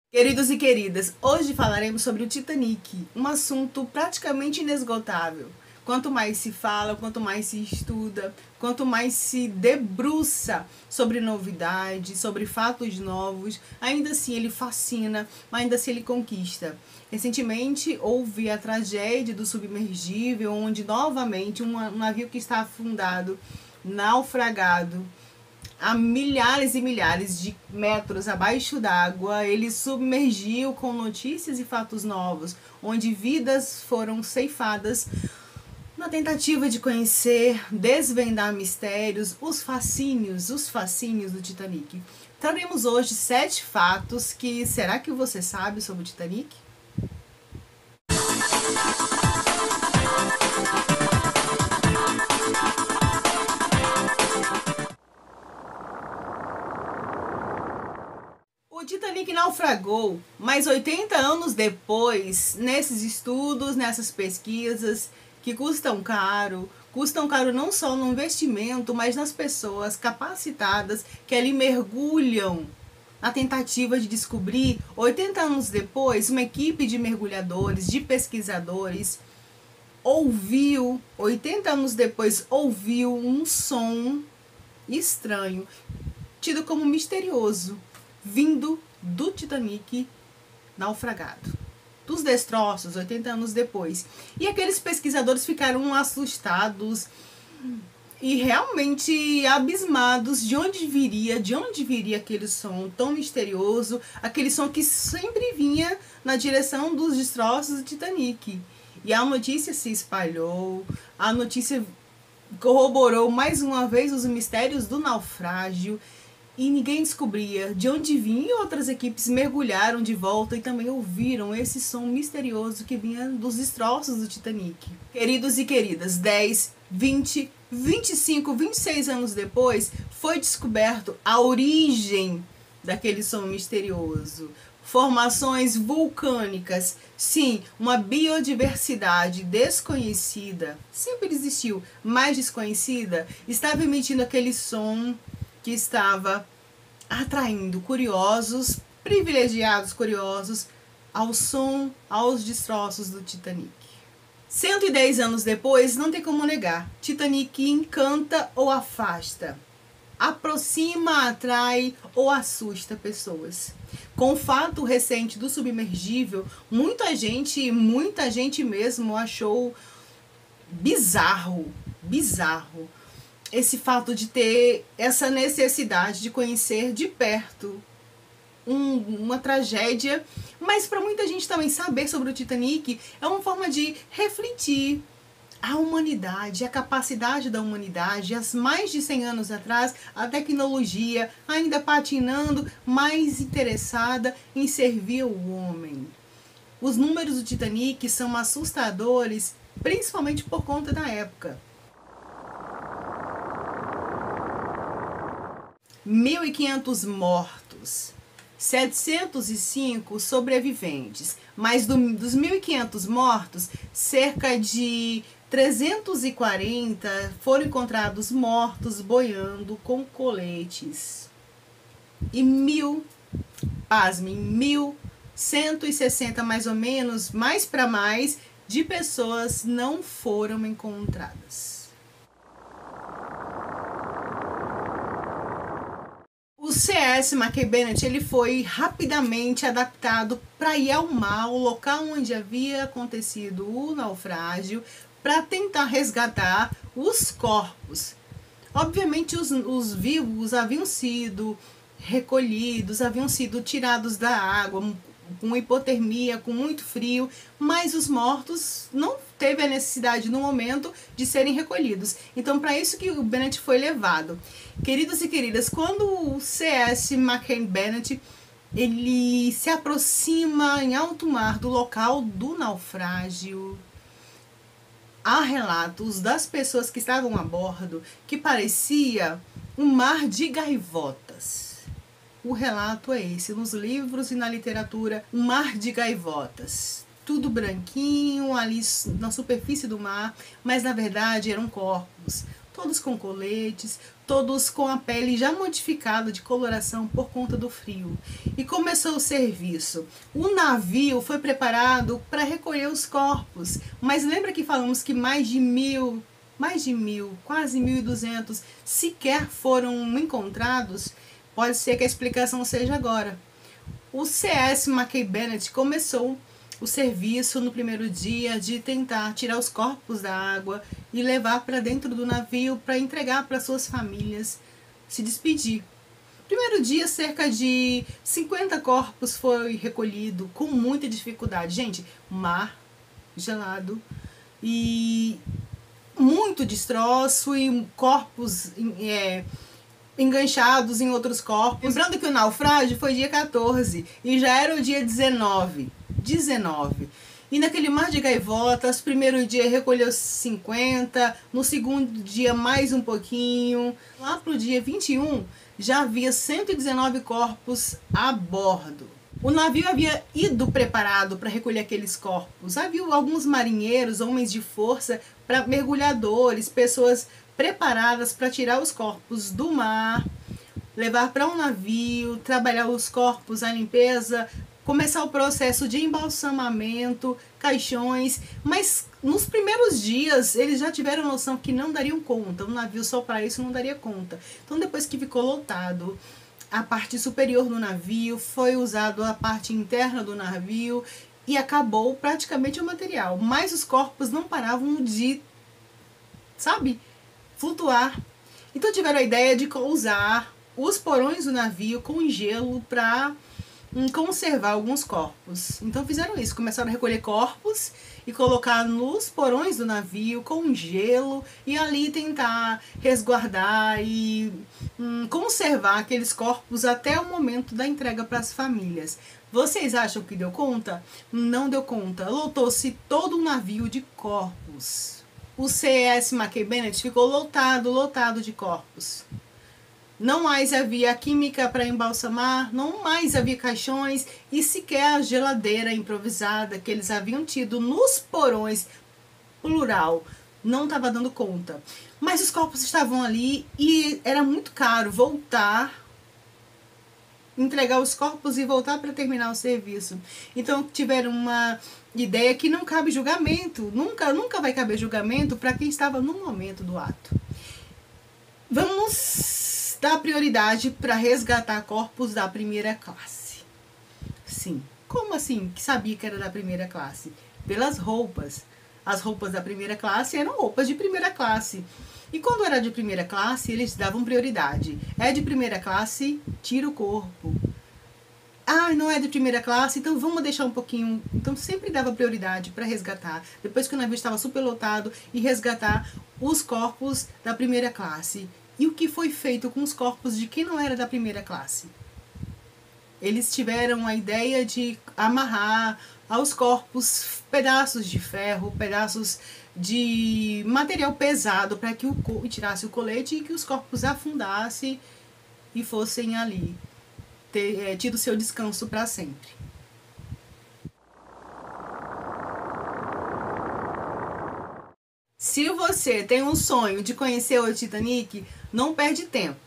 Queridos e queridas, hoje falaremos sobre o Titanic, um assunto praticamente inesgotável. Quanto mais se fala, quanto mais se estuda, quanto mais se debruça sobre novidades, sobre fatos novos, ainda assim ele fascina, ainda assim ele conquista. Recentemente houve a tragédia do submergível, onde novamente um navio que está afundado, naufragado, a milhares e milhares de metros abaixo d'água, ele submergiu com notícias e fatos novos, onde vidas foram ceifadas na tentativa de conhecer, desvendar mistérios, os fascínios do Titanic. Traremos hoje 7 fatos que será que você sabe sobre o Titanic? O Titanic naufragou, mas 80 anos depois, nesses estudos, nessas pesquisas, que custam caro não só no investimento, mas nas pessoas capacitadas que ali mergulham na tentativa de descobrir. 80 anos depois, uma equipe de mergulhadores, de pesquisadores, 80 anos depois, ouviu um som estranho, tido como misterioso, vindo do Titanic naufragado, dos destroços, 80 anos depois. E aqueles pesquisadores ficaram assustados e realmente abismados de onde viria aquele som tão misterioso, aquele som que sempre vinha na direção dos destroços do Titanic. E a notícia se espalhou, a notícia corroborou mais uma vez os mistérios do naufrágio, e ninguém descobria de onde vinha, e outras equipes mergulharam de volta e também ouviram esse som misterioso que vinha dos destroços do Titanic. Queridos e queridas, 10, 20, 25, 26 anos depois, foi descoberto a origem daquele som misterioso. Formações vulcânicas, sim, uma biodiversidade desconhecida, sempre existiu, mas desconhecida, estava emitindo aquele som que estava atraindo curiosos, privilegiados curiosos, ao som, aos destroços do Titanic. 110 anos depois, não tem como negar, Titanic encanta ou afasta, aproxima, atrai ou assusta pessoas. Com o fato recente do submergível, muita gente mesmo achou bizarro esse fato de ter essa necessidade de conhecer de perto uma tragédia, mas para muita gente também saber sobre o Titanic é uma forma de refletir a humanidade, a capacidade da humanidade, as mais de 100 anos atrás, a tecnologia ainda patinando, mais interessada em servir o homem. Os números do Titanic são assustadores, principalmente por conta da época. 1.500 mortos, 705 sobreviventes, mas dos 1.500 mortos, cerca de 340 foram encontrados mortos boiando com coletes. E 1.160 mais ou menos, mais para mais, de pessoas não foram encontradas. O CS Mackay Bennett ele foi rapidamente adaptado para ir ao mar, o local onde havia acontecido o naufrágio, para tentar resgatar os corpos. Obviamente os vivos haviam sido recolhidos, haviam sido tirados da água, com hipotermia, com muito frio, mas os mortos não teve a necessidade no momento de serem recolhidos. Então, para isso que o Bennett foi levado. Queridos e queridas, quando o CS Mackay Bennett ele se aproxima em alto mar do local do naufrágio, há relatos das pessoas que estavam a bordo que parecia um mar de gaivotas. O relato é esse, nos livros e na literatura, um mar de gaivotas. Tudo branquinho ali na superfície do mar, mas na verdade eram corpos. todos com coletes, todos com a pele já modificada de coloração por conta do frio. E começou o serviço. O navio foi preparado para recolher os corpos, mas lembra que falamos que mais de mil, quase 1.200 sequer foram encontrados? Pode ser que a explicação seja agora. O CS Mackay Bennett começou o serviço no primeiro dia de tentar tirar os corpos da água e levar para dentro do navio para entregar para suas famílias, se despedir. Primeiro dia, cerca de 50 corpos foi recolhido com muita dificuldade. Gente, mar gelado e muito destroço e corpos enganchados em outros corpos. Lembrando que o naufrágio foi dia 14 e já era o dia 19. E naquele mar de gaivotas, primeiro dia recolheu 50, no segundo dia mais um pouquinho. Lá pro dia 21 já havia 119 corpos a bordo. O navio havia ido preparado para recolher aqueles corpos. Havia alguns marinheiros, homens de força, mergulhadores, pessoas preparadas para tirar os corpos do mar, levar para um navio, trabalhar os corpos, a limpeza, começar o processo de embalsamamento, caixões, mas nos primeiros dias eles já tiveram noção que não dariam conta, um navio só para isso não daria conta. Então depois que ficou lotado, a parte superior do navio, foi usado a parte interna do navio e acabou praticamente o material, mas os corpos não paravam de, flutuar. Então tiveram a ideia de usar os porões do navio com gelo para conservar alguns corpos. Então fizeram isso, começaram a recolher corpos e colocar nos porões do navio com gelo e ali tentar resguardar e conservar aqueles corpos até o momento da entrega para as famílias. Vocês acham que deu conta? Não deu conta. Lotou-se todo um navio de corpos. O CS Mackay Bennett ficou lotado de corpos. Não mais havia química para embalsamar, não mais havia caixões e sequer a geladeira improvisada que eles haviam tido nos porões, plural, não estava dando conta. Mas os corpos estavam ali e era muito caro voltar, entregar os corpos e voltar para terminar o serviço. Então tiveram uma ideia que não cabe julgamento, nunca vai caber julgamento para quem estava no momento do ato. Vamos dar prioridade para resgatar corpos da primeira classe. Sim, como assim que sabia que era da primeira classe? Pelas roupas. As roupas da primeira classe eram roupas de primeira classe. E quando era de primeira classe, eles davam prioridade. É de primeira classe, tira o corpo. Ah, não é de primeira classe, então vamos deixar um pouquinho. Então sempre dava prioridade para resgatar. Depois que o navio estava superlotado, e resgatar os corpos da primeira classe. E o que foi feito com os corpos de quem não era da primeira classe? Eles tiveram a ideia de amarrar aos corpos pedaços de ferro, pedaços de material pesado para que tirasse o colete e que os corpos afundassem e fossem ali ter tido seu descanso para sempre. Se você tem um sonho de conhecer o Titanic, não perde tempo.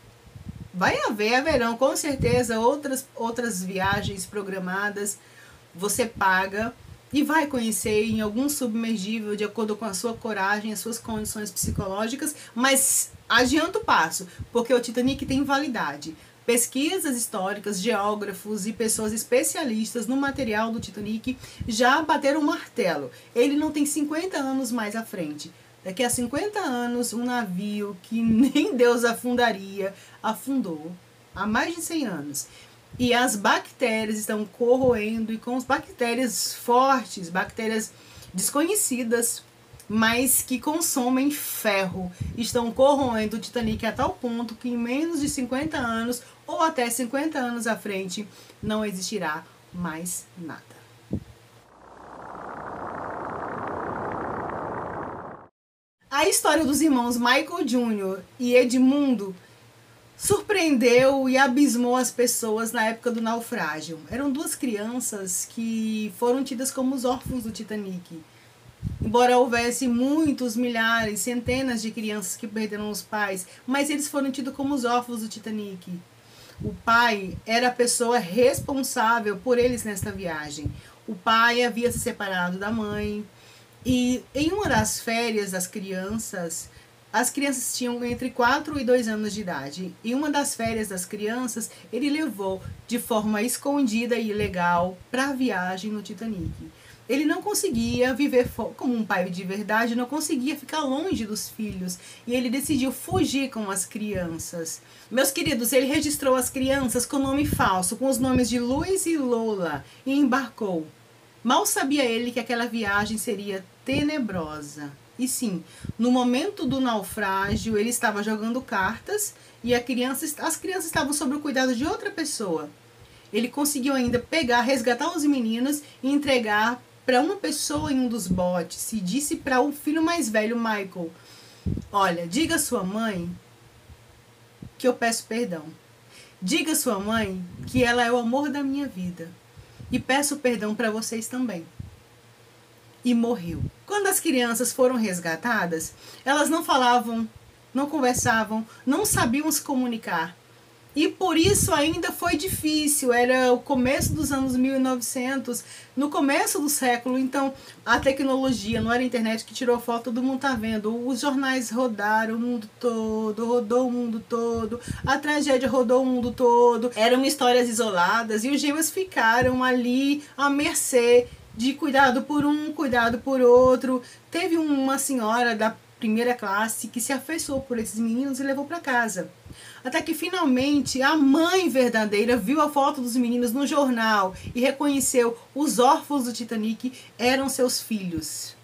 Haverão com certeza outras viagens programadas. Você paga e vai conhecer em algum submergível de acordo com a sua coragem, as suas condições psicológicas, mas adianta o passo, porque o Titanic tem validade. Pesquisas históricas, geógrafos e pessoas especialistas no material do Titanic já bateram o martelo. Ele não tem 50 anos mais à frente. Daqui a 50 anos, um navio que nem Deus afundaria, afundou há mais de 100 anos. E as bactérias estão corroendo, e com as bactérias fortes, bactérias desconhecidas, mas que consomem ferro, estão corroendo o Titanic a tal ponto que em menos de 50 anos, ou até 50 anos à frente, não existirá mais nada. A história dos irmãos Michael Jr. e Edmundo surpreendeu e abismou as pessoas na época do naufrágio. Eram duas crianças que foram tidas como os órfãos do Titanic. Embora houvesse muitos, milhares, centenas de crianças que perderam os pais, mas eles foram tidos como os órfãos do Titanic. O pai era a pessoa responsável por eles nesta viagem. O pai havia se separado da mãe e em uma das férias das crianças, as crianças tinham entre 4 e 2 anos de idade. Em uma das férias das crianças, ele levou de forma escondida e ilegal para a viagem no Titanic. Ele não conseguia viver como um pai de verdade, não conseguia ficar longe dos filhos. E ele decidiu fugir com as crianças. Meus queridos, ele registrou as crianças com nome falso, com os nomes de Luiz e Lola, e embarcou. Mal sabia ele que aquela viagem seria tenebrosa. E sim, no momento do naufrágio, ele estava jogando cartas e as crianças estavam sob o cuidado de outra pessoa. Ele conseguiu ainda resgatar os meninos e entregar para uma pessoa em um dos botes e disse para o filho mais velho, Michael: olha, diga à sua mãe que eu peço perdão. Diga à sua mãe que ela é o amor da minha vida. E peço perdão para vocês também. E morreu. Quando as crianças foram resgatadas, elas não falavam, não conversavam, não sabiam se comunicar. E por isso ainda foi difícil, era o começo dos anos 1900, no começo do século, então a tecnologia, não era a internet que tirou foto, todo mundo tá vendo, os jornais rodaram o mundo todo, rodou o mundo todo, a tragédia rodou o mundo todo, eram histórias isoladas e os gêmeos ficaram ali à mercê de cuidado por um, cuidado por outro. Teve uma senhora da primeira classe que se afeiçoou por esses meninos e levou para casa. Até que finalmente a mãe verdadeira viu a foto dos meninos no jornal e reconheceu os órfãos do Titanic eram seus filhos.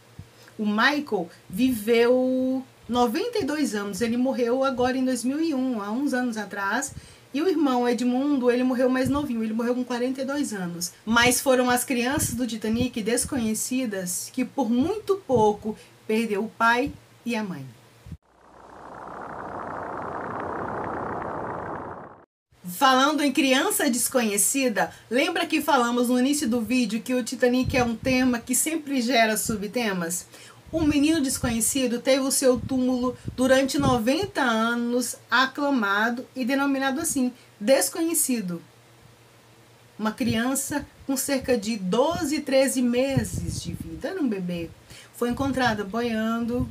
O Michael viveu 92 anos, ele morreu agora em 2001, há uns anos atrás. E o irmão Edmundo, ele morreu mais novinho, ele morreu com 42 anos. Mas foram as crianças do Titanic desconhecidas que por muito pouco perdeu o pai e a mãe. Falando em criança desconhecida, lembra que falamos no início do vídeo que o Titanic é um tema que sempre gera subtemas? Um menino desconhecido teve o seu túmulo durante 90 anos aclamado e denominado assim, desconhecido. Uma criança com cerca de 12, 13 meses de vida, era um bebê, foi encontrada boiando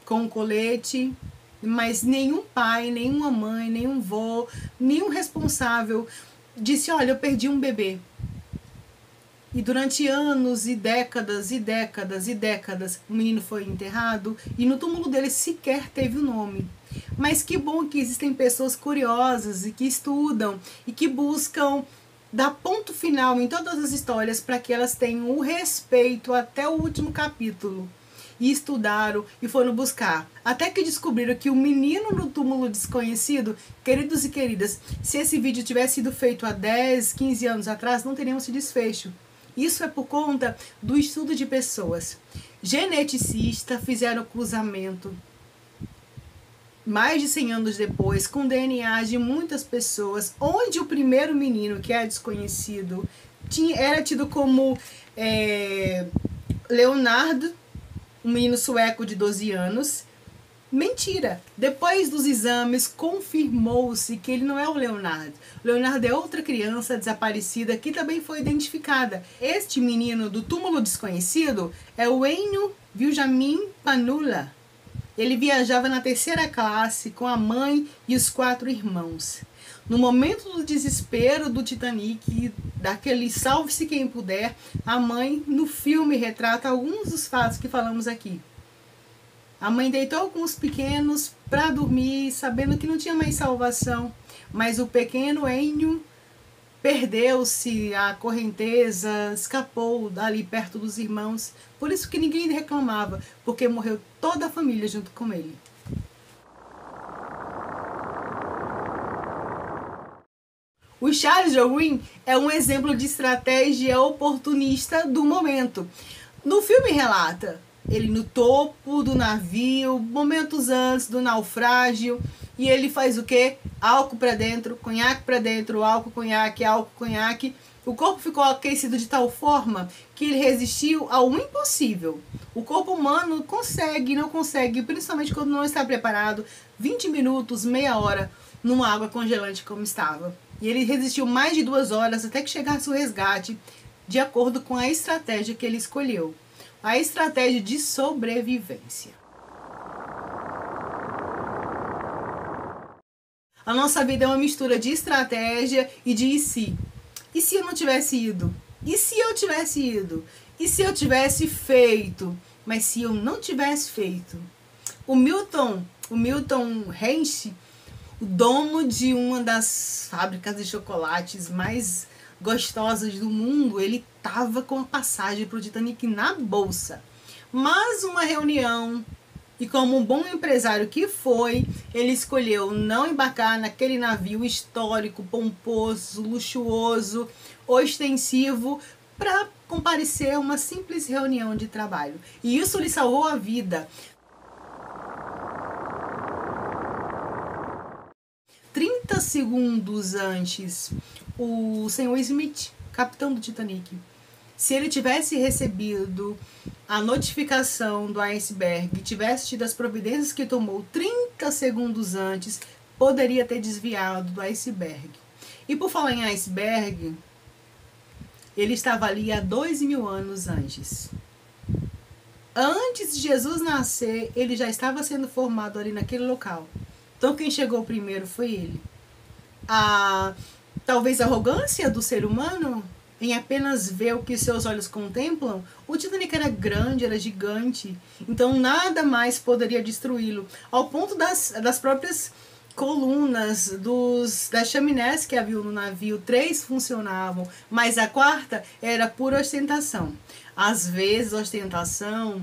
com um colete, mas nenhum pai, nenhuma mãe, nenhum vô, nenhum responsável disse: olha, eu perdi um bebê. E durante anos e décadas e décadas e décadas, o menino foi enterrado e no túmulo dele sequer teve o nome. Mas que bom que existem pessoas curiosas e que estudam e que buscam dar ponto final em todas as histórias para que elas tenham o respeito até o último capítulo. E estudaram e foram buscar. Até que descobriram que o menino no túmulo desconhecido, queridos e queridas, se esse vídeo tivesse sido feito há 10, 15 anos atrás, não teríamos esse desfecho. Isso é por conta do estudo de pessoas. Geneticistas fizeram cruzamento mais de 100 anos depois com DNA de muitas pessoas, onde o primeiro menino, que é desconhecido, era tido como Leonardo, um menino sueco de 12 anos. Mentira! Depois dos exames, confirmou-se que ele não é o Leonardo. O Leonardo é outra criança desaparecida que também foi identificada. Este menino do túmulo desconhecido é o Ennio Viljamin Panula. Ele viajava na 3ª classe com a mãe e os 4 irmãos. No momento do desespero do Titanic, daquele salve-se quem puder, a mãe, no filme, retrata alguns dos fatos que falamos aqui. A mãe deitou com os pequenos para dormir, sabendo que não tinha mais salvação. Mas o pequeno Ennio perdeu-se, a correnteza, escapou dali perto dos irmãos. Por isso que ninguém reclamava, porque morreu toda a família junto com ele. O Charles Darwin é um exemplo de estratégia oportunista do momento. No filme relata ele no topo do navio, momentos antes do naufrágio, e ele faz o quê? Álcool para dentro, conhaque para dentro, álcool, conhaque, O corpo ficou aquecido de tal forma que ele resistiu ao impossível. O corpo humano não consegue, principalmente quando não está preparado, 20 minutos, meia hora, numa água congelante como estava. E ele resistiu mais de 2 horas até que chegasse o resgate, de acordo com a estratégia que ele escolheu. A estratégia de sobrevivência. A nossa vida é uma mistura de estratégia e de e se. E se eu não tivesse ido? E se eu tivesse ido? E se eu tivesse feito? Mas se eu não tivesse feito? O Milton Heinz, o dono de uma das fábricas de chocolates mais gostosas do mundo, ele estava com a passagem para o Titanic na bolsa. Mas uma reunião, e como um bom empresário que foi, ele escolheu não embarcar naquele navio histórico, pomposo, luxuoso, ostensivo, para comparecer a uma simples reunião de trabalho. E isso lhe salvou a vida. 30 segundos antes, o senhor Smith, capitão do Titanic, se ele tivesse recebido a notificação do iceberg, tivesse tido as providências que tomou 30 segundos antes, poderia ter desviado do iceberg. E por falar em iceberg, ele estava ali há 2000 anos antes. Antes de Jesus nascer, ele já estava sendo formado ali naquele local. Então quem chegou primeiro foi ele. Talvez a arrogância do ser humano em apenas ver o que seus olhos contemplam. O Titanic era grande, era gigante, então nada mais poderia destruí-lo, ao ponto das próprias colunas, das chaminés que havia no navio, 3 funcionavam, mas a 4ª era pura ostentação. Às vezes a ostentação,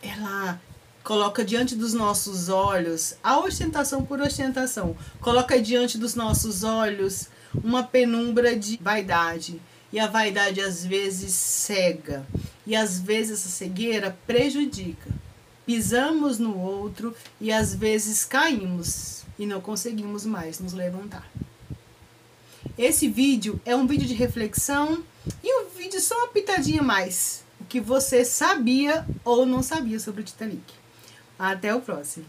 ela coloca diante dos nossos olhos, a ostentação por ostentação, coloca diante dos nossos olhos uma penumbra de vaidade. E a vaidade às vezes cega. E às vezes essa cegueira prejudica. Pisamos no outro e às vezes caímos e não conseguimos mais nos levantar. Esse vídeo é um vídeo de reflexão e um vídeo só uma pitadinha mais. O que você sabia ou não sabia sobre o Titanic. Até o próximo.